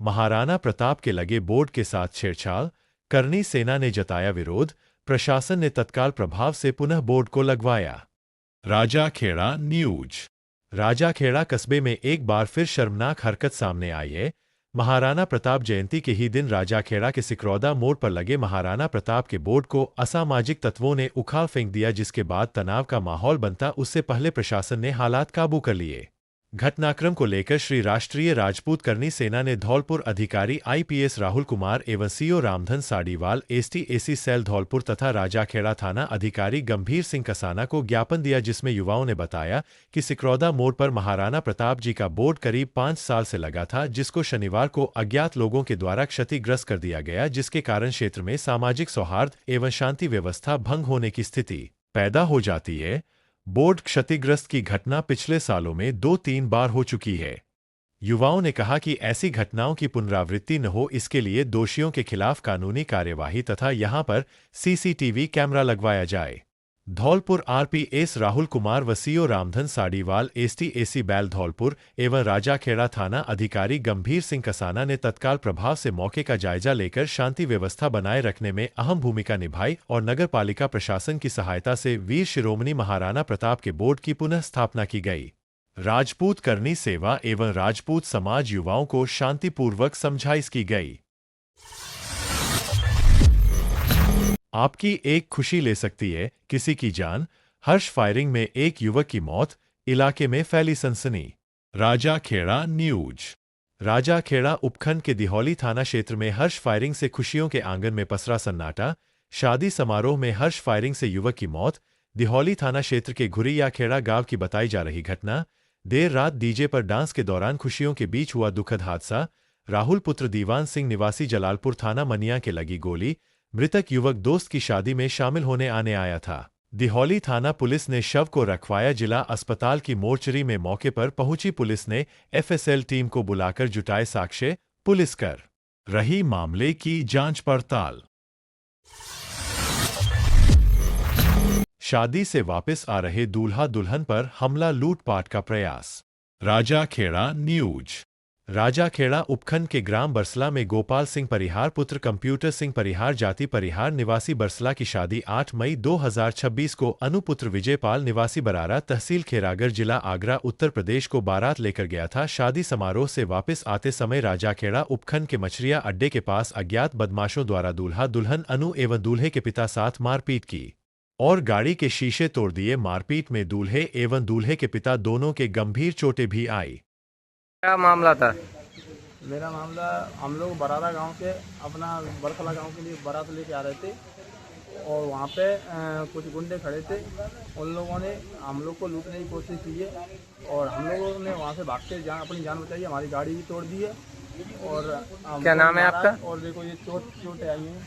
महाराणा प्रताप के लगे बोर्ड के साथ छेड़छाड़ करनी सेना ने जताया विरोध। प्रशासन ने तत्काल प्रभाव से पुनः बोर्ड को लगवाया। राजाखेड़ा न्यूज। राजाखेड़ा कस्बे में एक बार फिर शर्मनाक हरकत सामने आई है। महाराणा प्रताप जयंती के ही दिन राजाखेड़ा के सिकरौदा मोड़ पर लगे महाराणा प्रताप के बोर्ड को असामाजिक तत्वों ने उखाड़ फेंक दिया, जिसके बाद तनाव का माहौल बनता। उससे पहले प्रशासन ने हालात काबू कर लिए। घटनाक्रम को लेकर श्री राष्ट्रीय राजपूत करनी सेना ने धौलपुर अधिकारी आईपीएस राहुल कुमार एवं CO Ramdhan Sadiwal ST SC cell Dholpur तथा राजाखेड़ा थाना अधिकारी गंभीर सिंह कसाना को ज्ञापन दिया, जिसमें युवाओं ने बताया कि सिकरौदा मोड़ पर महाराणा प्रताप जी का बोर्ड करीब 5 साल से लगा था, जिसको शनिवार को अज्ञात लोगों के द्वारा क्षतिग्रस्त कर दिया गया, जिसके कारण क्षेत्र में सामाजिक सौहार्द एवं शांति व्यवस्था भंग होने की स्थिति पैदा हो जाती है। बोर्ड क्षतिग्रस्त की घटना पिछले सालों में 2-3 बार हो चुकी है। युवाओं ने कहा कि ऐसी घटनाओं की पुनरावृत्ति न हो, इसके लिए दोषियों के खिलाफ कानूनी कार्यवाही तथा यहां पर सीसीटीवी कैमरा लगवाया जाए। धौलपुर आरपीएस राहुल कुमार व सीओ रामधन साडीवाल एसटी-एसी बैल धौलपुर एवं राजाखेड़ा थाना अधिकारी गंभीर सिंह कसाना ने तत्काल प्रभाव से मौके का जायजा लेकर शांति व्यवस्था बनाए रखने में अहम भूमिका निभाई और नगर पालिका प्रशासन की सहायता से वीर शिरोमणि महाराणा प्रताप के बोर्ड की पुनः स्थापना की गई। राजपूत करनी सेवा एवं राजपूत समाज युवाओं को शांतिपूर्वक समझाइश की गई। आपकी एक खुशी ले सकती है किसी की जान। हर्ष फायरिंग में एक युवक की मौत, इलाके में फैली सनसनी। राजाखेड़ा न्यूज। राजाखेड़ा उपखंड के दिहौली थाना क्षेत्र में हर्ष फायरिंग से खुशियों के आंगन में पसरा सन्नाटा। शादी समारोह में हर्ष फायरिंग से युवक की मौत। दिहौली थाना क्षेत्र के घुरियाखेड़ा गांव की बताई जा रही घटना। देर रात डीजे पर डांस के दौरान खुशियों के बीच हुआ दुखद हादसा। राहुल पुत्र दीवान सिंह निवासी जलालपुर थाना मनिया के लगी गोली। मृतक युवक दोस्त की शादी में शामिल होने आने आया था। दिहौली थाना पुलिस ने शव को रखवाया। जिला अस्पताल की मोर्चरी में मौके पर पहुंची पुलिस ने एफएसएल टीम को बुलाकर जुटाए साक्ष्य। पुलिस कर रही मामले की जांच पड़ताल। शादी से वापस आ रहे दूल्हा दुल्हन पर हमला, लूटपाट का प्रयास। राजाखेड़ा न्यूज। राजाखेड़ा उपखंड के ग्राम बरसला में गोपाल सिंह परिहार पुत्र कंप्यूटर सिंह परिहार जाति परिहार निवासी बरसला की शादी 8 मई 2026 को अनुपुत्र विजयपाल निवासी बरारा तहसील खेरागर जिला आगरा उत्तर प्रदेश को बारात लेकर गया था। शादी समारोह से वापस आते समय राजाखेड़ा उपखंड के मछरिया अड्डे के पास अज्ञात बदमाशों द्वारा दूल्हा दुल्हन अनु एवं दूल्हे के पिता साथ मारपीट की और गाड़ी के शीशे तोड़ दिए। मारपीट में दूल्हे एवं दूल्हे के पिता दोनों के गंभीर चोटें भी आई। क्या मामला था? मेरा मामला, हम लोग बरारा गांव से अपना बरसला गांव के लिए बारात लेके आ रहे थे और वहां पे कुछ गुंडे खड़े थे। उन लोगों ने हम लोग को लूटने की कोशिश की है और हम लोगों ने वहां से भागते अपनी जान बचाई। हमारी गाड़ी भी तोड़ दी है और क्या नाम है आपका? और देखो ये चोटें आई हैं।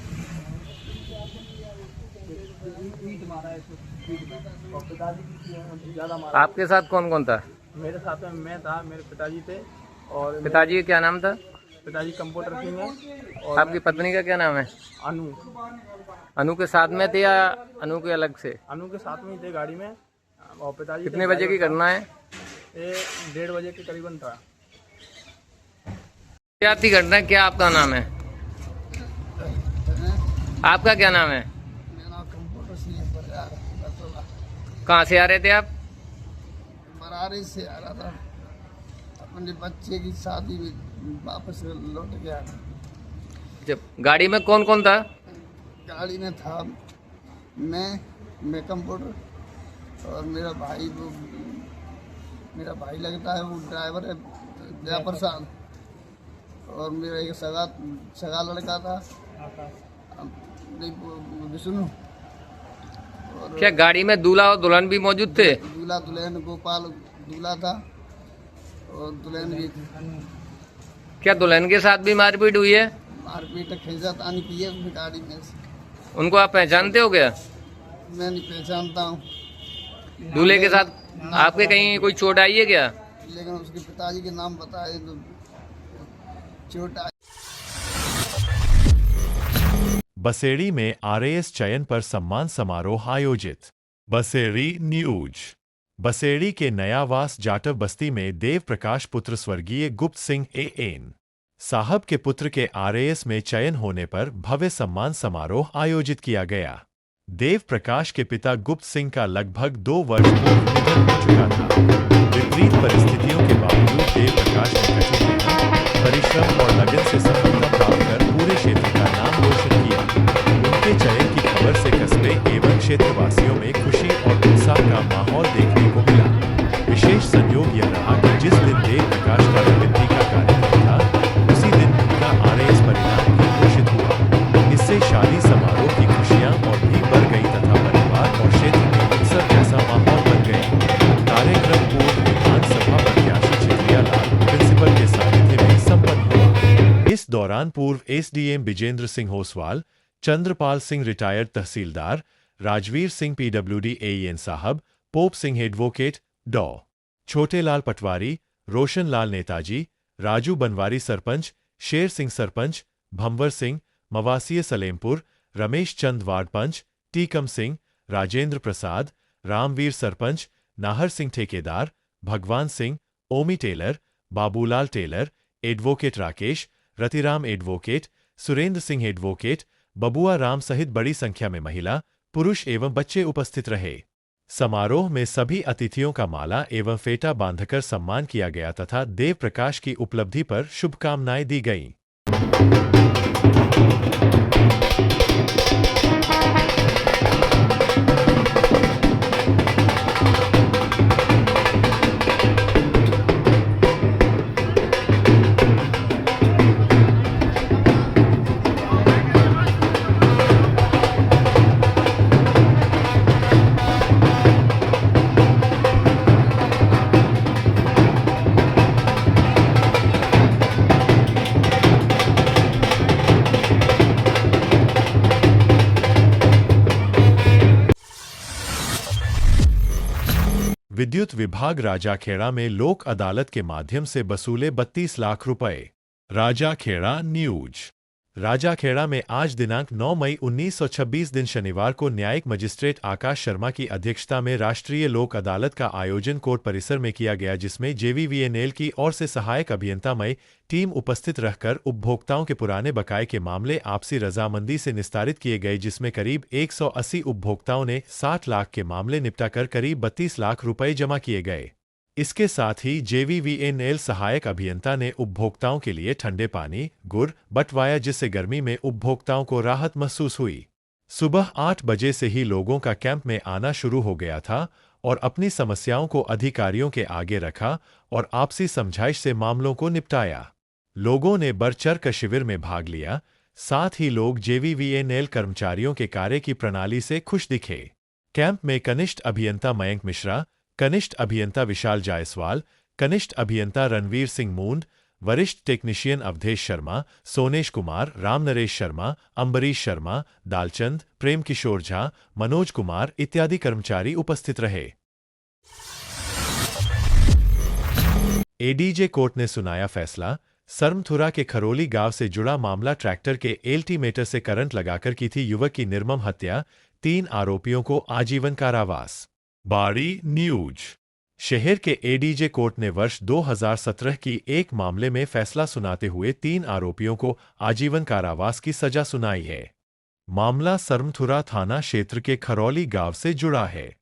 ज़्यादा मारा। आपके साथ कौन कौन था? मेरे साथ में मैं था, मेरे पिताजी थे और पिताजी का क्या नाम था? पिताजी कंप्यूटर सिंह है। और आपकी पत्नी का क्या नाम है? अनु। अनु के साथ में थे या अनु के अलग से? अनु के साथ में ही थे गाड़ी में। और पिताजी कितने बजे की घटना है? ये 1:30 बजे के करीबन था। क्या थी घटना? क्या आपका नाम है? आपका क्या नाम है? मेरा कंप्यूटर सिंह है। कहाँ से आ रहे थे आप? बरारी से आ रहा था, अपने बच्चे की शादी में वापस लौट गया। जब गाड़ी में कौन कौन था? गाड़ी में था मैं कंप्यूटर और मेरा भाई, वो मेरा भाई लगता है, वो ड्राइवर है जया प्रसाद, और मेरा एक सगा लड़का था विष्णु। क्या गाड़ी में दूल्हा और दुल्हन भी मौजूद थे? दूल्हा दुल्हन, गोपाल दूल्हा था और दुल्हन भी थी। क्या दुल्हन के साथ भी मारपीट हुई है? मारपीट खींचातानी की है उसने गाड़ी में से। उनको आप पहचानते हो क्या? मैं नहीं पहचानता हूँ। दूल्हे के साथ आपके कहीं कोई चोट आई है क्या? लेकिन उसके पिताजी के नाम बताए तो चोट आई। बसेड़ी में आरएएस चयन पर सम्मान समारोह आयोजित। बसेड़ी न्यूज। बसेड़ी के नयावास जाटव बस्ती में देव प्रकाश पुत्र स्वर्गीय गुप्त सिंह एएन साहब के पुत्र के आरएएस में चयन होने पर भव्य सम्मान समारोह आयोजित किया गया। देव प्रकाश के पिता गुप्त सिंह का लगभग 2 वर्ष पूर्व निधन हो चुका था। विपरीत परिस्थितियों के बावजूद देव प्रकाश ने कठिन मेहनत, परिश्रम और लगन से सफलता प्राप्त कर पूरे क्षेत्र का नाम रोशन किया। उनके चयन की खबर से कस्बे एवं क्षेत्रवासियों में खुशी और उत्साह का माहौल देखने को मिला। विशेष संयोग यह रहा कि जिस दिन देव प्रकाश का नियुक्ति का कार्यक्रम था, उसी दिन उनका आरएएस परिणाम भी घोषित हुआ। इससे शादी समारोह की खुशियां और भी बढ़ गई तथा परिवार और क्षेत्र में उत्सव जैसा माहौल बन गया। कार्यक्रम पूर्व विधानसभा प्रत्याशी चित्रिया लाल प्रिंसिपल के सानिध्य में संपन्न हुआ। इस दौरान पूर्व एसडीएम विजेंद्र सिंह होसवाल, चंद्रपाल सिंह रिटायर्ड तहसीलदार, राजवीर सिंह पीडब्ल्यूडी एईएन साहब, पोप सिंह एडवोकेट, डॉ. छोटेलाल पटवारी, रोशन लाल नेताजी, राजू बनवारी सरपंच, शेर सिंह सरपंच, भंवर सिंह, मवासिय सलेमपुर, रमेश चंद वार्ड पंच, टीकम सिंह, राजेंद्र प्रसाद, रामवीर सरपंच, नाहर सिंह ठेकेदार, Bhagwan Singh, Omi tailor, Babulal tailor, advocate Rakesh, Ratiram advocate, Surendra Singh advocate, Babua Ram सहित बड़ी संख्या में महिला, पुरुष एवं बच्चे उपस्थित रहे। समारोह में सभी अतिथियों का माला एवं फेटा बांधकर सम्मान किया गया तथा देव प्रकाश की उपलब्धि पर शुभकामनाएं दी गईं। विद्युत विभाग राजाखेड़ा में लोक अदालत के माध्यम से वसूले 32 लाख रुपए। राजाखेड़ा न्यूज। राजाखेड़ा में आज दिनांक 9 मई 1926 दिन शनिवार को न्यायिक मजिस्ट्रेट आकाश शर्मा की अध्यक्षता में राष्ट्रीय लोक अदालत का आयोजन कोर्ट परिसर में किया गया, जिसमें जेवीवीएनएल की ओर से सहायक अभियंतामय टीम उपस्थित रहकर उपभोक्ताओं के पुराने बकाये के मामले आपसी रजामंदी से निस्तारित किए गए, जिसमें करीब 180 उपभोक्ताओं ने 60 लाख के मामले निपटाकर करीब 32 लाख रुपए जमा किए गए। इसके साथ ही जेवीवीएनएल सहायक अभियंता ने उपभोक्ताओं के लिए ठंडे पानी, गुड़ बंटवाया, जिससे गर्मी में उपभोक्ताओं को राहत महसूस हुई। सुबह 8 बजे से ही लोगों का कैंप में आना शुरू हो गया था और अपनी समस्याओं को अधिकारियों के आगे रखा और आपसी समझाइश से मामलों को निपटाया। लोगों ने बढ़-चढ़ कर शिविर में भाग लिया। साथ ही लोग जेवीवीएनएल कर्मचारियों के कार्य की प्रणाली से खुश दिखे। कैंप में कनिष्ठ अभियंता मयंक मिश्रा, कनिष्ठ अभियंता विशाल जायसवाल, कनिष्ठ अभियंता रणवीर सिंह मूंद, वरिष्ठ टेक्नीशियन अवधेश शर्मा, सोनेश कुमार, रामनरेश शर्मा, अम्बरीश शर्मा, दालचंद, प्रेम किशोर झा, मनोज कुमार इत्यादि कर्मचारी उपस्थित रहे। एडीजे कोर्ट ने सुनाया फैसला। सरमथुरा के खरोली गांव से जुड़ा मामला। ट्रैक्टर के एल्टीमीटर से करंट लगाकर की थी युवक की निर्मम हत्या। 3 आरोपियों को आजीवन कारावास। बाड़ी न्यूज। शहर के एडीजे कोर्ट ने वर्ष 2017 की एक मामले में फैसला सुनाते हुए 3 आरोपियों को आजीवन कारावास की सजा सुनाई है। मामला सरमथुरा थाना क्षेत्र के खरौली गांव से जुड़ा है,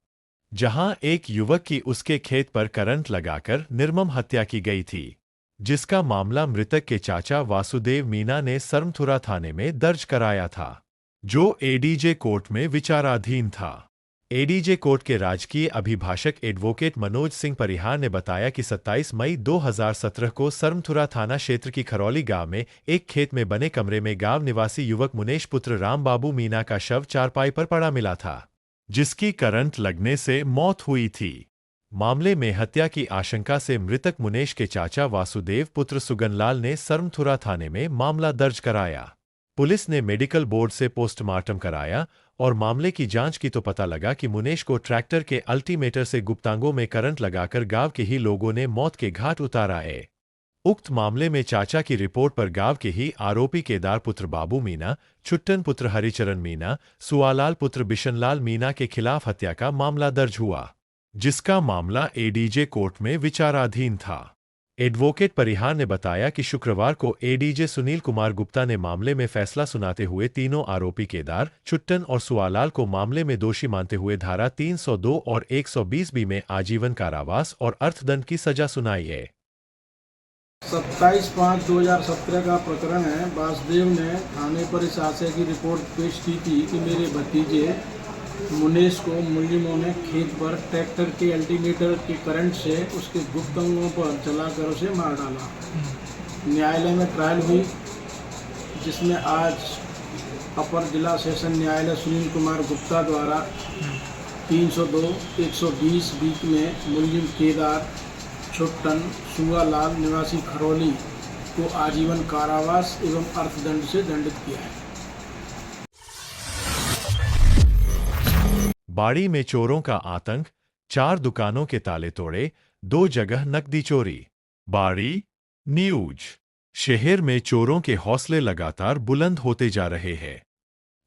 जहां एक युवक की उसके खेत पर करंट लगाकर निर्मम हत्या की गई थी, जिसका मामला मृतक के चाचा वासुदेव मीना ने सरमथुरा थाने में दर्ज कराया था, जो एडीजे कोर्ट में विचाराधीन था। एडीजे कोर्ट के राजकीय अभिभाषक एडवोकेट मनोज सिंह परिहार ने बताया कि 27 मई 2017 को सरमथुरा थाना क्षेत्र की खरौली गांव में एक खेत में बने कमरे में गांव निवासी युवक मुनेश पुत्र रामबाबू मीना का शव चारपाई पर पड़ा मिला था, जिसकी करंट लगने से मौत हुई थी। मामले में हत्या की आशंका से मृतक मुनेश के चाचा वासुदेव पुत्र सुगनलाल ने सरमथुरा थाने में मामला दर्ज कराया। पुलिस ने मेडिकल बोर्ड से पोस्टमार्टम कराया और मामले की जांच की तो पता लगा कि मुनेश को ट्रैक्टर के अल्टीमीटर से गुप्तांगों में करंट लगाकर गांव के ही लोगों ने मौत के घाट उतारा है। उक्त मामले में चाचा की रिपोर्ट पर गांव के ही आरोपी केदार पुत्र बाबू मीना, छुट्टन पुत्र हरिचरण मीना, सुआलाल पुत्र बिशनलाल मीना के खिलाफ हत्या का मामला दर्ज हुआ, जिसका मामला एडीजे कोर्ट में विचाराधीन था। एडवोकेट परिहार ने बताया कि शुक्रवार को एडीजे सुनील कुमार गुप्ता ने मामले में फैसला सुनाते हुए तीनों आरोपी केदार, चुट्टन और सुआलाल को मामले में दोषी मानते हुए धारा 302 और 120 बी में आजीवन कारावास और अर्थदंड की सजा सुनाई है। 27/5/2017 का प्रकरण है। वासुदेव ने थाने पर इस आशय की रिपोर्ट पेश की थी कि मेरे भतीजे मुनेश को मुलजिमों ने खेत पर ट्रैक्टर के अल्टरनेटर के करंट से उसके गुप्त अंगों पर चलाकर उसे मार डाला। न्यायालय में ट्रायल हुई, जिसमें आज अपर जिला सेशन न्यायालय सुनील कुमार गुप्ता द्वारा 302, 120 बीक में मुलजिम केदार, छुट्टन, सुआलाल निवासी खरौली को आजीवन कारावास एवं अर्थदंड से दंडित किया है। बाड़ी में चोरों का आतंक, 4 दुकानों के ताले तोड़े, 2 जगह नकदी चोरी। बाड़ी न्यूज। शहर में चोरों के हौसले लगातार बुलंद होते जा रहे हैं।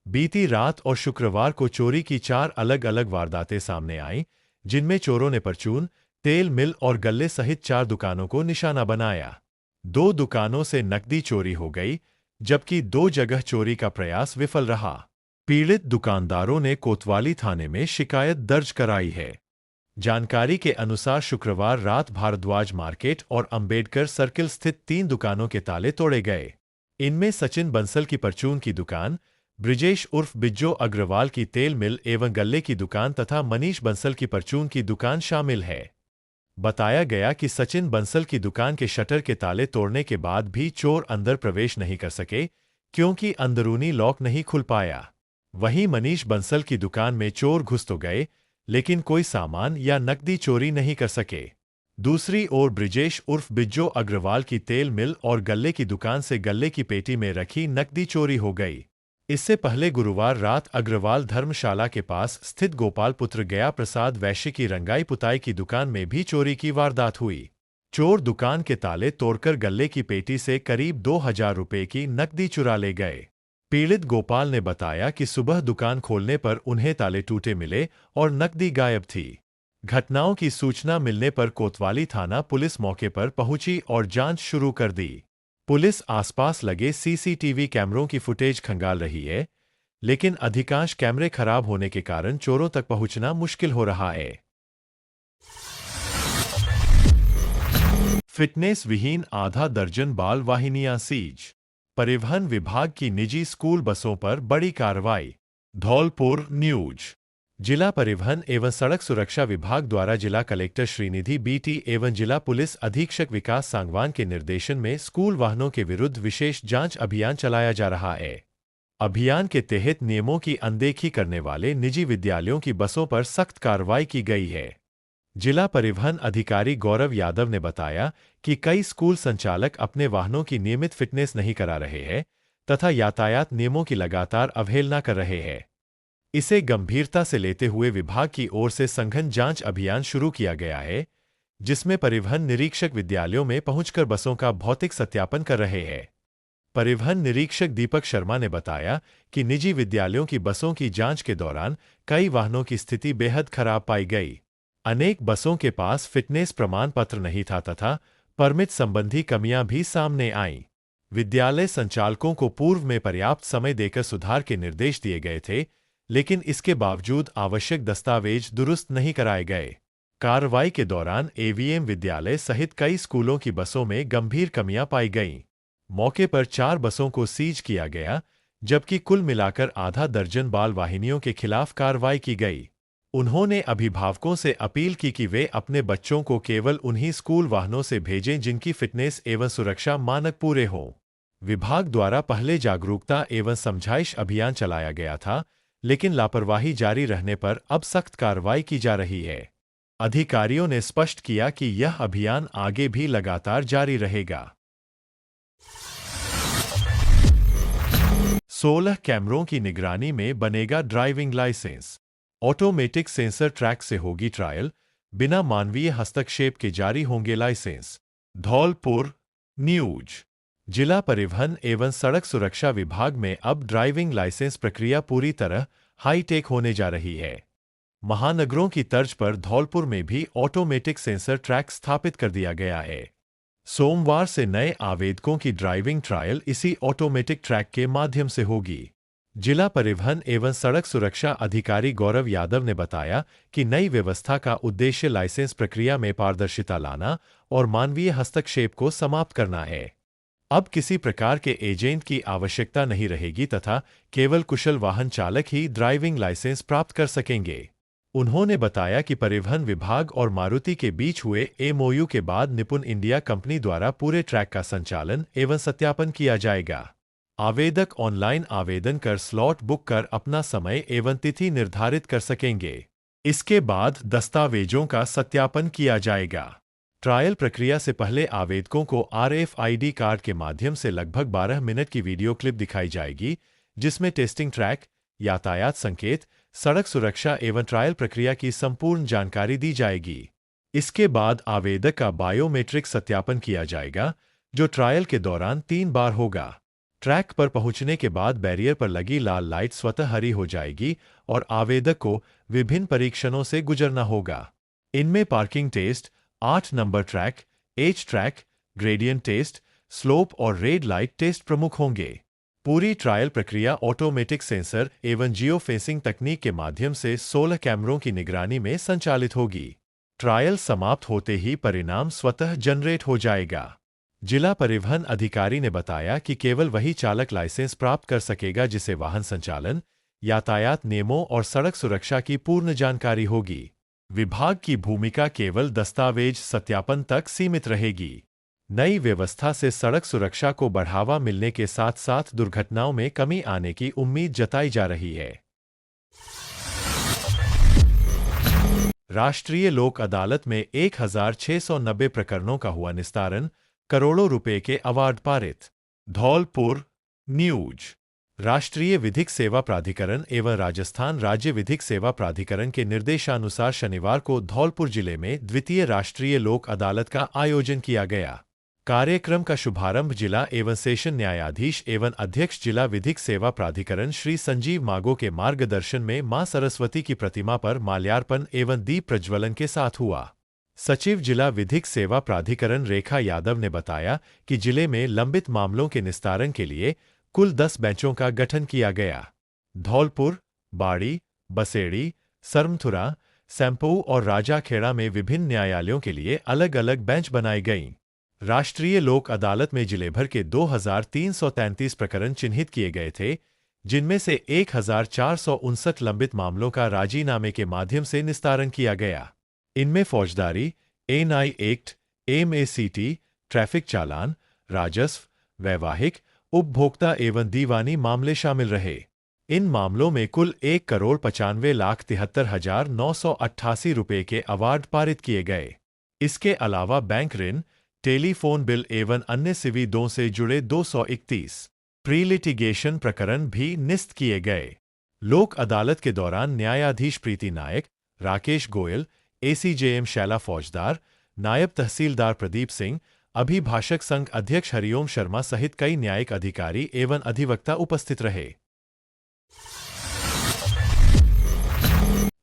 बीती रात और शुक्रवार को चोरी की 4 अलग अलग वारदातें सामने आईं, जिनमें चोरों ने परचून, तेल मिल और गल्ले सहित 4 दुकानों को निशाना बनाया। 2 दुकानों से नकदी चोरी हो गई, जबकि 2 जगह चोरी का प्रयास विफल रहा। पीड़ित दुकानदारों ने कोतवाली थाने में शिकायत दर्ज कराई है। जानकारी के अनुसार शुक्रवार रात भारद्वाज मार्केट और अंबेडकर सर्किल स्थित 3 दुकानों के ताले तोड़े गए। इनमें सचिन बंसल की परचून की दुकान, ब्रिजेश उर्फ बिज्जो अग्रवाल की तेल मिल एवं गल्ले की दुकान तथा मनीष बंसल की परचून की दुकान शामिल है। बताया गया कि सचिन बंसल की दुकान के शटर के ताले तोड़ने के बाद भी चोर अंदर प्रवेश नहीं कर सके, क्योंकि अंदरूनी लॉक नहीं खुल पाया। वहीं मनीष बंसल की दुकान में चोर घुस तो गए, लेकिन कोई सामान या नकदी चोरी नहीं कर सके। दूसरी ओर ब्रिजेश उर्फ बिज्जो अग्रवाल की तेल मिल और गल्ले की दुकान से गल्ले की पेटी में रखी नकदी चोरी हो गई। इससे पहले गुरुवार रात अग्रवाल धर्मशाला के पास स्थित गोपाल पुत्र गया प्रसाद वैश्य की रंगाई पुताई की दुकान में भी चोरी की वारदात हुई। चोर दुकान के ताले तोड़कर गल्ले की पेटी से करीब 2000 रुपए की नकदी चुरा ले गए। पीड़ित गोपाल ने बताया कि सुबह दुकान खोलने पर उन्हें ताले टूटे मिले और नकदी गायब थी। घटनाओं की सूचना मिलने पर कोतवाली थाना पुलिस मौके पर पहुंची और जांच शुरू कर दी। पुलिस आसपास लगे सीसीटीवी कैमरों की फुटेज खंगाल रही है, लेकिन अधिकांश कैमरे खराब होने के कारण चोरों तक पहुंचना मुश्किल हो रहा है। फिटनेस विहीन आधा दर्जन बाल वाहिनियां सीज। परिवहन विभाग की निजी स्कूल बसों पर बड़ी कार्रवाई। धौलपुर न्यूज। जिला परिवहन एवं सड़क सुरक्षा विभाग द्वारा जिला कलेक्टर श्रीनिधि बीटी एवं जिला पुलिस अधीक्षक विकास सांगवान के निर्देशन में स्कूल वाहनों के विरुद्ध विशेष जांच अभियान चलाया जा रहा है। अभियान के तहत नियमों की अनदेखी करने वाले निजी विद्यालयों की बसों पर सख्त कार्रवाई की गई है। जिला परिवहन अधिकारी गौरव यादव ने बताया कि कई स्कूल संचालक अपने वाहनों की नियमित फिटनेस नहीं करा रहे हैं तथा यातायात नियमों की लगातार अवहेलना कर रहे हैं। इसे गंभीरता से लेते हुए विभाग की ओर से सघन जांच अभियान शुरू किया गया है, जिसमें परिवहन निरीक्षक विद्यालयों में पहुंचकर बसों का भौतिक सत्यापन कर रहे हैं। परिवहन निरीक्षक दीपक शर्मा ने बताया कि निजी विद्यालयों की बसों की जांच के दौरान कई वाहनों की स्थिति बेहद खराब पाई गई। अनेक बसों के पास फिटनेस प्रमाण पत्र नहीं था तथा परमिट संबंधी कमियां भी सामने आईं। विद्यालय संचालकों को पूर्व में पर्याप्त समय देकर सुधार के निर्देश दिए गए थे, लेकिन इसके बावजूद आवश्यक दस्तावेज दुरुस्त नहीं कराए गए। कार्रवाई के दौरान एवीएम विद्यालय सहित कई स्कूलों की बसों में गंभीर कमियां पाई गईं। मौके पर 4 बसों को सीज किया गया, जबकि कुल मिलाकर आधा दर्जन बाल वाहिनियों के खिलाफ कार्रवाई की गई। उन्होंने अभिभावकों से अपील की कि वे अपने बच्चों को केवल उन्हीं स्कूल वाहनों से भेजें जिनकी फिटनेस एवं सुरक्षा मानक पूरे हों। विभाग द्वारा पहले जागरूकता एवं समझाइश अभियान चलाया गया था, लेकिन लापरवाही जारी रहने पर अब सख्त कार्रवाई की जा रही है। अधिकारियों ने स्पष्ट किया कि यह अभियान आगे भी लगातार जारी रहेगा। 16 कैमरों की निगरानी में बनेगा driving licence. Automatic sensor track से होगी ट्रायल, बिना मानवीय हस्तक्षेप के जारी होंगे लाइसेंस। धौलपुर न्यूज। जिला परिवहन एवं सड़क सुरक्षा विभाग में अब ड्राइविंग लाइसेंस प्रक्रिया पूरी तरह हाईटेक होने जा रही है। महानगरों की तर्ज पर धौलपुर में भी ऑटोमेटिक सेंसर ट्रैक स्थापित कर दिया गया है। सोमवार से नए आवेदकों की ड्राइविंग ट्रायल इसी ऑटोमेटिक ट्रैक के माध्यम से होगी। जिला परिवहन एवं सड़क सुरक्षा अधिकारी गौरव यादव ने बताया कि नई व्यवस्था का उद्देश्य लाइसेंस प्रक्रिया में पारदर्शिता लाना और मानवीय हस्तक्षेप को समाप्त करना है। अब किसी प्रकार के एजेंट की आवश्यकता नहीं रहेगी तथा केवल कुशल वाहन चालक ही ड्राइविंग लाइसेंस प्राप्त कर सकेंगे। उन्होंने बताया कि परिवहन विभाग और मारुति के बीच हुए एमओयू के बाद निपुण इंडिया कंपनी द्वारा पूरे ट्रैक का संचालन एवं सत्यापन किया जाएगा। आवेदक ऑनलाइन आवेदन कर स्लॉट बुक कर अपना समय एवं तिथि निर्धारित कर सकेंगे। इसके बाद दस्तावेजों का सत्यापन किया जाएगा। ट्रायल प्रक्रिया से पहले आवेदकों को RFID कार्ड के माध्यम से लगभग 12 मिनट की वीडियो क्लिप दिखाई जाएगी, जिसमें टेस्टिंग ट्रैक, यातायात संकेत, सड़क सुरक्षा एवं ट्रायल प्रक्रिया की संपूर्ण जानकारी दी जाएगी। इसके बाद आवेदक का बायोमेट्रिक सत्यापन किया जाएगा, जो ट्रायल के दौरान 3 बार होगा। ट्रैक पर पहुंचने के बाद बैरियर पर लगी लाल लाइट स्वतः हरी हो जाएगी और आवेदक को विभिन्न परीक्षणों से गुजरना होगा। इनमें parking test, 8 number track, edge track, gradient test, slope और रेड लाइट टेस्ट प्रमुख होंगे। पूरी ट्रायल प्रक्रिया ऑटोमेटिक सेंसर एवं जियो फेंसिंग तकनीक के माध्यम से 16 कैमरों की निगरानी में संचालित होगी। ट्रायल समाप्त होते ही परिणाम स्वतः जनरेट हो जाएगा। जिला परिवहन अधिकारी ने बताया कि केवल वही चालक लाइसेंस प्राप्त कर सकेगा जिसे वाहन संचालन, यातायात नियमों और सड़क सुरक्षा की पूर्ण जानकारी होगी। विभाग की भूमिका केवल दस्तावेज सत्यापन तक सीमित रहेगी। नई व्यवस्था से सड़क सुरक्षा को बढ़ावा मिलने के साथ साथ दुर्घटनाओं में कमी आने की उम्मीद जताई जा रही है। राष्ट्रीय लोक अदालत में 1690 प्रकरणों का हुआ निस्तारण, करोड़ों रुपए के अवार्ड पारित। धौलपुर न्यूज। राष्ट्रीय विधिक सेवा प्राधिकरण एवं राजस्थान राज्य विधिक सेवा प्राधिकरण के निर्देशानुसार शनिवार को धौलपुर जिले में द्वितीय राष्ट्रीय लोक अदालत का आयोजन किया गया। कार्यक्रम का शुभारंभ जिला एवं सेशन न्यायाधीश एवं अध्यक्ष जिला विधिक सेवा प्राधिकरण श्री संजीव मागो के मार्गदर्शन में मां सरस्वती की प्रतिमा पर माल्यार्पण एवं दीप प्रज्वलन के साथ हुआ। सचिव जिला विधिक सेवा प्राधिकरण रेखा यादव ने बताया कि जिले में लंबित मामलों के निस्तारण के लिए कुल 10 बेंचों का गठन किया गया। धौलपुर, बाड़ी, बसेड़ी, सरमथुरा, सैंपऊ और राजाखेड़ा में विभिन्न न्यायालयों के लिए अलग अलग बेंच बनाई गईं। राष्ट्रीय लोक अदालत में जिले भर के 2333 प्रकरण चिन्हित किए गए थे, जिनमें से 1459 लंबित मामलों का राजीनामे के माध्यम से निस्तारण किया गया। इनमें फौजदारी, NI एक्ट, MACT, ट्रैफिक चालान, राजस्व, वैवाहिक, उपभोक्ता एवं दीवानी मामले शामिल रहे। इन मामलों में कुल 1,95,73,988 रुपये के अवार्ड पारित किए गए। इसके अलावा बैंक ऋण, टेलीफोन बिल एवं अन्य सिविदों से जुड़े 231 प्री-लिटिगेशन प्रकरण भी निस्त किए गए। लोक अदालत के दौरान न्यायाधीश प्रीति नायक, राकेश गोयल, ACJM शैला फौजदार, नायब तहसीलदार प्रदीप सिंह, अभिभाषक संघ अध्यक्ष हरिओम शर्मा सहित कई न्यायिक अधिकारी एवं अधिवक्ता उपस्थित रहे।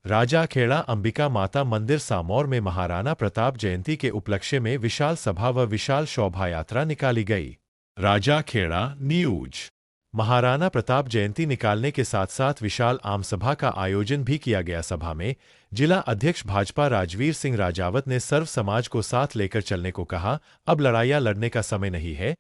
राजाखेड़ा अंबिका माता मंदिर सामौर में महाराणा प्रताप जयंती के उपलक्ष्य में विशाल सभा व विशाल शोभा यात्रा निकाली गई। राजाखेड़ा न्यूज। महाराणा प्रताप जयंती निकालने के साथ साथ विशाल आमसभा का आयोजन भी किया गया। सभा में जिला अध्यक्ष भाजपा राजवीर सिंह राजावत ने सर्व समाज को साथ लेकर चलने को कहा। अब लड़ाइयां लड़ने का समय नहीं है,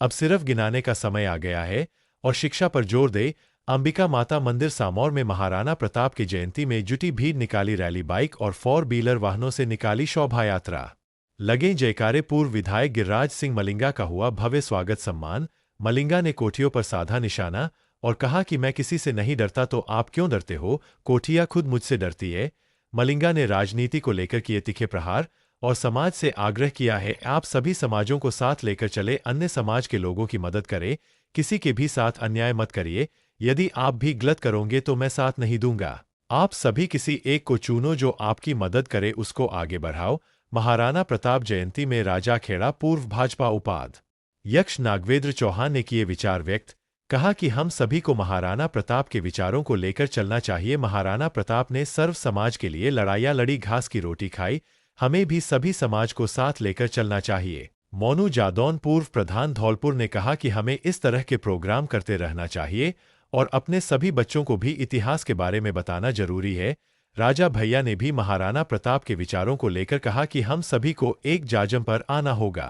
अब सिर्फ गिनाने का समय आ गया है और शिक्षा पर जोर दे। अंबिका माता मंदिर सामौर में महाराणा प्रताप की जयंती में जुटी भीड़ निकाली रैली, बाइक और 4 व्हीलर वाहनों से निकाली शोभा यात्रा। लगे जयकारे। पूर्व विधायक गिरिराज सिंह मलिंगा का हुआ भव्य स्वागत सम्मान। मलिंगा ने कोठियों पर साधा निशाना और कहा कि मैं किसी से नहीं डरता तो आप क्यों डरते हो, कोठिया खुद मुझसे डरती है। मलिंगा ने राजनीति को लेकर किए तीखे प्रहार और समाज से आग्रह किया है आप सभी समाजों को साथ लेकर चले, अन्य समाज के लोगों की मदद करें, किसी के भी साथ अन्याय मत करिए। यदि आप भी गलत करोगे तो मैं साथ नहीं दूंगा। आप सभी किसी एक को चुनो जो आपकी मदद करे, उसको आगे बढ़ाओ। महाराणा प्रताप जयंती में राजाखेड़ा पूर्व भाजपा उपाध्यक्ष नागवेंद्र चौहान ने किए विचार व्यक्त। कहा कि हम सभी को महाराणा प्रताप के विचारों को लेकर चलना चाहिए। महाराणा प्रताप ने सर्व समाज के लिए लड़ाइयां लड़ी, घास की रोटी खाई, हमें भी सभी समाज को साथ लेकर चलना चाहिए। मोनू जादौन पूर्व प्रधान धौलपुर ने कहा कि हमें इस तरह के प्रोग्राम करते रहना चाहिए और अपने सभी बच्चों को भी इतिहास के बारे में बताना जरूरी है। राजा भैया ने भी महाराणा प्रताप के विचारों को लेकर कहा कि हम सभी को एक जाजम पर आना होगा।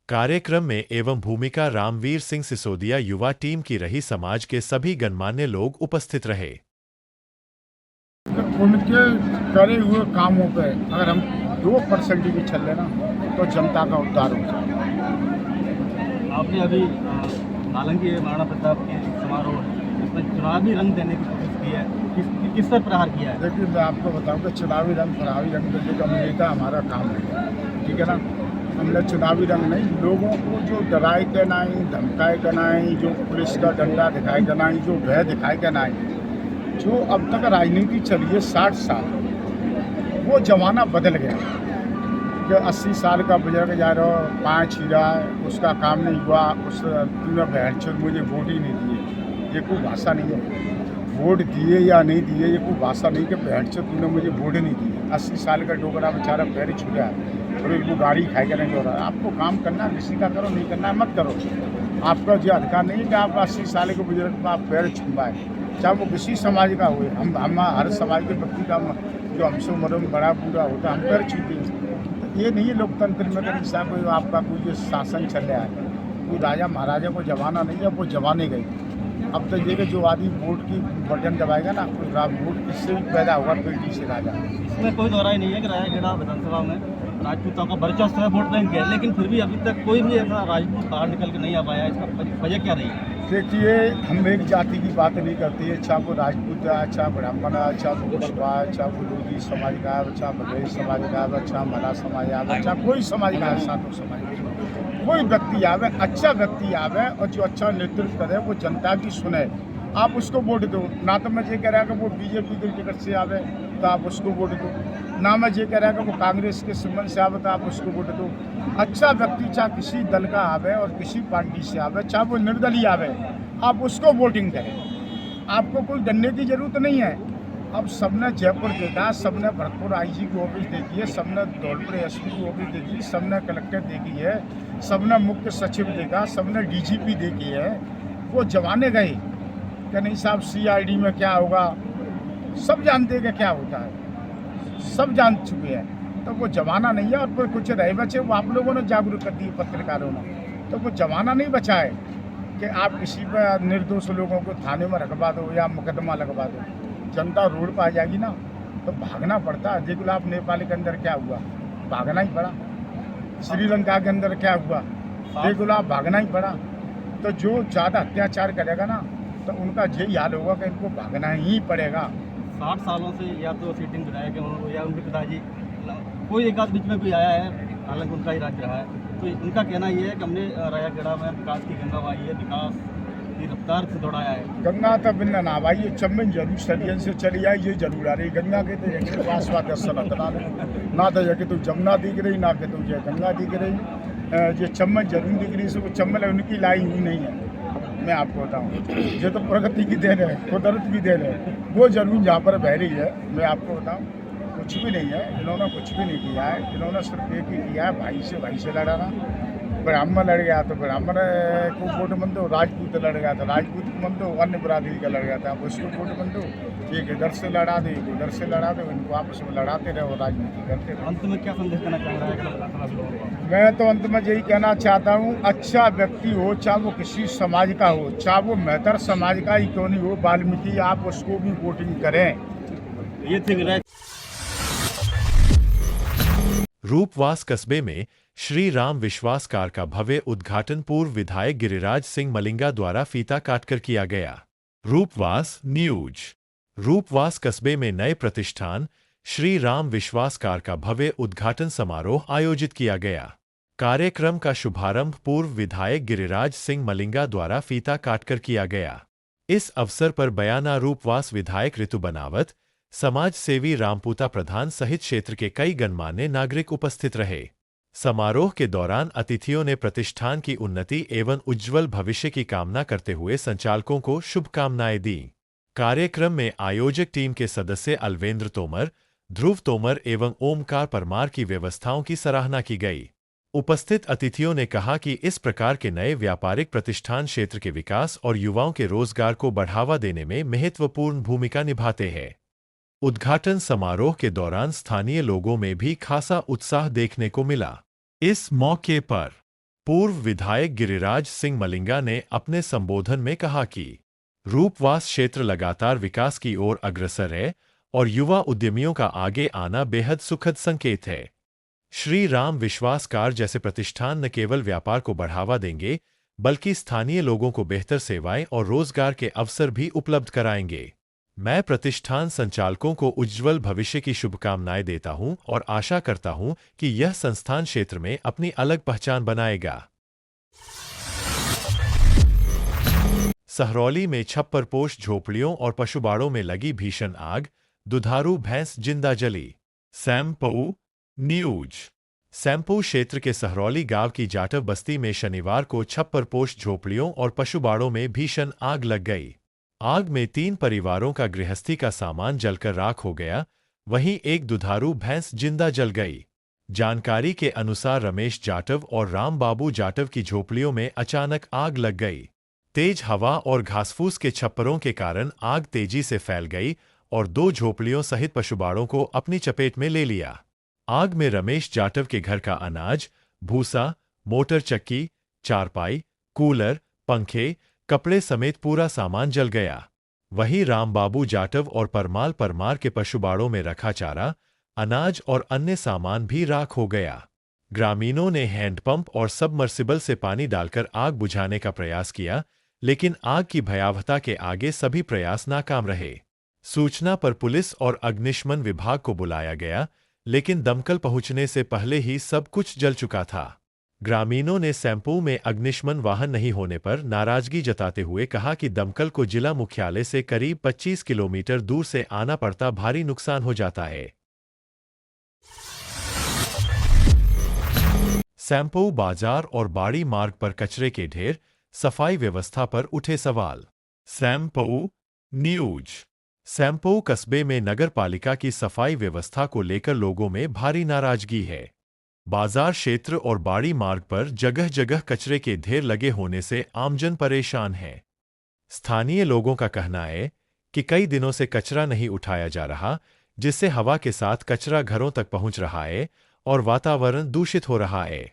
कार्यक्रम में एवं भूमिका रामवीर सिंह सिसोदिया युवा टीम की रही समाज के सभी गणमान्य लोग उपस्थित रहे। उनके करे हुए कामों पे अगर हम 2% भी चल लेना तो जनता का उद्धार हो जाए। आपने अभी हालांकि महाराणा प्रताप के समारोह है, इसमें चुनावी रंग देने की कोशिश की है, किस पर प्रहार किया है? देखिए मैं आपको बताऊं कि चुनावी रंग प्रभावी रंग देने का नेता हमारा काम है, ठीक है ना। हमने चुनावी रंग नहीं, लोगों को जो डराए के नहीं, धमकाए के नहीं, जो पुलिस का डंडा दिखाए के नहीं, जो भय दिखाए के नहीं, जो अब तक राजनीति चली है 60 साल, वो जमाना बदल गया कि 80 साल का बुजुर्ग जा रहा हो, पाँव छीरा है, उसका काम नहीं हुआ, उस तूने बहन चोद मुझे वोट ही नहीं दिए, ये कोई भाषा नहीं है। वोट दिए या नहीं दिए ये कोई भाषा नहीं कि बहन चोद तूने मुझे वोट नहीं दिए। 80 साल का डोगरा बेचारा पैर छुटा है और उसको गाड़ी खाए कर नहीं हो रहा है। आपको काम करना किसी का करो, नहीं करना मत करो। आपका जो अधिकार नहीं है कि आप 80 साल के बुजुर्ग का आप पैर छुपाए, चाहे वो किसी समाज का हुए। हम हर समाज के व्यक्ति का जो हमसे उम्र में बड़ा बूढ़ा होता है हम पैर छूते हैं। ये नहीं है लोकतंत्र में अगर इंसान कोई आपका कोई जो शासन चल रहा है, कोई राजा महाराजा को जमाना नहीं है, वो जमाने गई। अब तो ये कि जो आदमी वोट की बटन दबाएगा ना, कोई वोट किससे भी पैदा होगा पीढ़ी से राजा। इसमें कोई दोहराई नहीं है कि रायगढ़ विधानसभा में राजपूतों का वर्चस्व है वोट बैंक है, लेकिन फिर भी अभी तक कोई भी ऐसा राजपूत बाहर निकल के नहीं आ पाया। इसका वजह क्या रही है? देखिए हम एक जाति की बात नहीं करते हैं, चाहे वो राजपूत है, चाहे ब्राह्मण है, चाहे वो कुशवाहा है, चाहे वो लोधी समाज का है, चाहे बघेल समाज का है, चाहे मला समाज आवे, चाहे कोई समाज का है, साधु समाज का कोई व्यक्ति आवे, अच्छा व्यक्ति आवे और जो अच्छा नेतृत्व करे, वो जनता की सुने, आप उसको वोट दो। ना तो मैं ये कह रहा कि वो बीजेपी के टिकट से आवे तो आप उसको वोट दो, ना मैं ये कह रहा कि वो कांग्रेस के सिंबल से आवे तो आप उसको वोट दो। अच्छा व्यक्ति चाहे किसी दल का आवे और किसी पार्टी से आवे, चाहे वो निर्दलीय आवे, आप उसको वोटिंग करें। आपको कोई डरने की जरूरत नहीं है। अब सबने जयपुर देखा, सबने भरतपुर आईजी की ऑफिस देखी है, सबने धौलपुर एसपी की ऑफिस देखी है, सबने कलेक्टर देखी है, सबने मुख्य सचिव देखा, सबने डीजीपी देखी है। वो जमाने गए कि नहीं साहब सीआईडी में क्या होगा, सब जानते हैं कि क्या होता है, सब जान चुके हैं। तो वो जमाना नहीं है। और फिर कुछ रहे बचे वो आप लोगों ने जागरूक कर दिए, पत्रकारों ने। तो वो जमाना नहीं बचा है कि आप किसी पर निर्दोष लोगों को थाने में रखवा दो या मुकदमा लगवा दो। जनता रोड पर आ जाएगी ना तो भागना पड़ता है। देखो आप नेपाल के अंदर क्या हुआ, भागना ही पड़ा। श्रीलंका के अंदर क्या हुआ, देखो आप भागना ही पड़ा। तो जो ज़्यादा अत्याचार करेगा ना तो उनका यही हाल होगा कि इनको भागना ही पड़ेगा। 60 सालों से या तो सीटिंग विधायक है या उनके पिताजी, कोई एक आध बीच में कोई आया है, हालांकि उनका ही राज्य रहा है। तो उनका कहना ये है कि हमने रायगढ़ में विकास की गंगा बहाई है, विकास की रफ्तार से दौड़ाया है। गंगा तो बिना ना भाई ये चम्बन जरूर सरियन से चली आई, ये जरूर आ रही। गंगा के तो पास बात ना तो ये तो जमुना दिख रही, ना कि तो ये गंगा दिख रही। ये चम्बन जरूर दिख रही, वो चम्बल उनकी लाई हुई नहीं है। मैं आपको बताऊँ ये तो प्रगति की देन है, कुदरत की देन है। वो जरूर जहाँ पर बह रही है। मैं आपको बताऊँ कुछ भी नहीं है, इन्होंने कुछ भी नहीं किया है। इन्होंने सिर्फ एक ही किया है, भाई से लड़ाना। ब्राह्मण लड़ गया तो ब्राह्मण को वोट मन दो, राजपूत लड़ गया तो राजपूत को मन दो, अन्य बरादरी का लड़ गया था अब उसको वोट मन दो। एक इधर से लड़ा दो, एक उधर से लड़ा दो, इनको आपस में लड़ाते रहो, राजनीति करते रहो। अंत में क्या संदेश देना चाह रहा है? मैं तो अंत में यही कहना चाहता हूँ, अच्छा व्यक्ति हो, चाहे वो किसी समाज का हो, चाहे वो मेहतर समाज का ही क्यों नहीं हो, वाल्मीकि, आप उसको भी वोटिंग करें। ये थी रूपवास कस्बे में श्री राम विश्वास कार का भव्य उद्घाटन पूर्व विधायक गिरिराज सिंह मलिंगा द्वारा फीता काटकर किया गया। रूपवास न्यूज। रूपवास कस्बे में नए प्रतिष्ठान श्री राम विश्वास कार का भव्य उद्घाटन समारोह आयोजित किया गया। कार्यक्रम का शुभारंभ पूर्व विधायक गिरिराज सिंह मलिंगा द्वारा फीता काटकर किया गया। इस अवसर पर बयाना रूपवास विधायक ऋतु बनावत, समाज सेवी रामपूता प्रधान सहित क्षेत्र के कई गणमान्य नागरिक उपस्थित रहे। समारोह के दौरान अतिथियों ने प्रतिष्ठान की उन्नति एवं उज्ज्वल भविष्य की कामना करते हुए संचालकों को शुभकामनाएं दी। कार्यक्रम में आयोजक टीम के सदस्य अलवेंद्र तोमर, ध्रुव तोमर एवं ओमकार परमार की व्यवस्थाओं की सराहना की गई। उपस्थित अतिथियों ने कहा कि इस प्रकार के नए व्यापारिक प्रतिष्ठान क्षेत्र के विकास और युवाओं के रोजगार को बढ़ावा देने में महत्वपूर्ण भूमिका निभाते हैं। उद्घाटन समारोह के दौरान स्थानीय लोगों में भी खासा उत्साह देखने को मिला। इस मौके पर पूर्व विधायक गिरिराज सिंह मलिंगा ने अपने संबोधन में कहा कि रूपवास क्षेत्र लगातार विकास की ओर अग्रसर है और युवा उद्यमियों का आगे आना बेहद सुखद संकेत है। श्री राम विश्वास कार जैसे प्रतिष्ठान न केवल व्यापार को बढ़ावा देंगे बल्कि स्थानीय लोगों को बेहतर सेवाएं और रोजगार के अवसर भी उपलब्ध कराएंगे। मैं प्रतिष्ठान संचालकों को उज्ज्वल भविष्य की शुभकामनाएं देता हूं और आशा करता हूं कि यह संस्थान क्षेत्र में अपनी अलग पहचान बनाएगा। सहरौली में छप्परपोश झोपड़ियों और पशुबाड़ों में लगी भीषण आग, दुधारू भैंस जिंदा जली। सैम्पऊ न्यूज। सैम्पऊ क्षेत्र के सहरौली गांव की जाटव बस्ती में शनिवार को छप्परपोश झोपड़ियों और पशुबाड़ों में भीषण आग लग गई। आग में 3 परिवारों का गृहस्थी का सामान जलकर राख हो गया, वहीं एक दुधारू भैंस जिंदा जल गई। जानकारी के अनुसार रमेश जाटव और रामबाबू जाटव की झोपड़ियों में अचानक आग लग गई। तेज हवा और घासफूस के छप्परों के कारण आग तेजी से फैल गई और 2 झोपड़ियों सहित पशुबाड़ों को अपनी चपेट में ले लिया। आग में रमेश जाटव के घर का अनाज, भूसा, मोटर चक्की, चारपाई, कूलर, पंखे, कपड़े समेत पूरा सामान जल गया। वहीं रामबाबू जाटव और परमाल परमार के पशुबाड़ों में रखा चारा, अनाज और अन्य सामान भी राख हो गया। ग्रामीणों ने हैंडपंप और सबमर्सिबल से पानी डालकर आग बुझाने का प्रयास किया, लेकिन आग की भयावहता के आगे सभी प्रयास नाकाम रहे। सूचना पर पुलिस और अग्निशमन विभाग को बुलाया गया, लेकिन दमकल पहुंचने से पहले ही सब कुछ जल चुका था। ग्रामीणों ने सैम्पऊ में अग्निशमन वाहन नहीं होने पर नाराजगी जताते हुए कहा कि दमकल को जिला मुख्यालय से करीब 25 किलोमीटर दूर से आना पड़ता, भारी नुकसान हो जाता है। सैम्पऊ बाजार और बाड़ी मार्ग पर कचरे के ढेर, सफाई व्यवस्था पर उठे सवाल। सैम्पऊ न्यूज। सैम्पऊ कस्बे में नगर पालिका की सफाई व्यवस्था को लेकर लोगों में भारी नाराजगी है। बाजार क्षेत्र और बाड़ी मार्ग पर जगह जगह कचरे के ढेर लगे होने से आमजन परेशान है। स्थानीय लोगों का कहना है कि कई दिनों से कचरा नहीं उठाया जा रहा, जिससे हवा के साथ कचरा घरों तक पहुंच रहा है और वातावरण दूषित हो रहा है।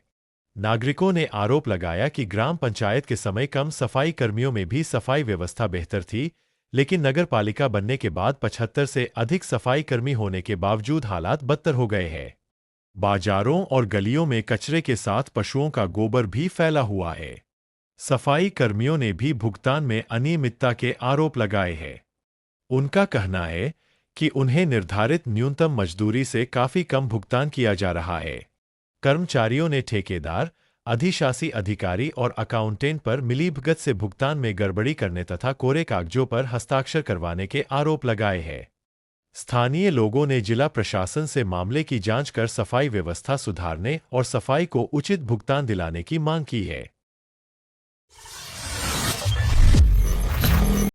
नागरिकों ने आरोप लगाया कि ग्राम पंचायत के समय कम सफाई कर्मियों में भी सफाई व्यवस्था बेहतर थी, लेकिन नगर पालिका बनने के बाद 75 से अधिक सफाई कर्मी होने के बावजूद हालात बदतर हो गए हैं। बाजारों और गलियों में कचरे के साथ पशुओं का गोबर भी फैला हुआ है। सफाई कर्मियों ने भी भुगतान में अनियमितता के आरोप लगाए हैं। उनका कहना है कि उन्हें निर्धारित न्यूनतम मजदूरी से काफी कम भुगतान किया जा रहा है। कर्मचारियों ने ठेकेदार, अधिशासी अधिकारी और अकाउंटेंट पर मिलीभगत से भुगतान में गड़बड़ी करने तथा कोरे कागजों पर हस्ताक्षर करवाने के आरोप लगाए हैं। स्थानीय लोगों ने जिला प्रशासन से मामले की जांच कर सफाई व्यवस्था सुधारने और सफाई को उचित भुगतान दिलाने की मांग की है।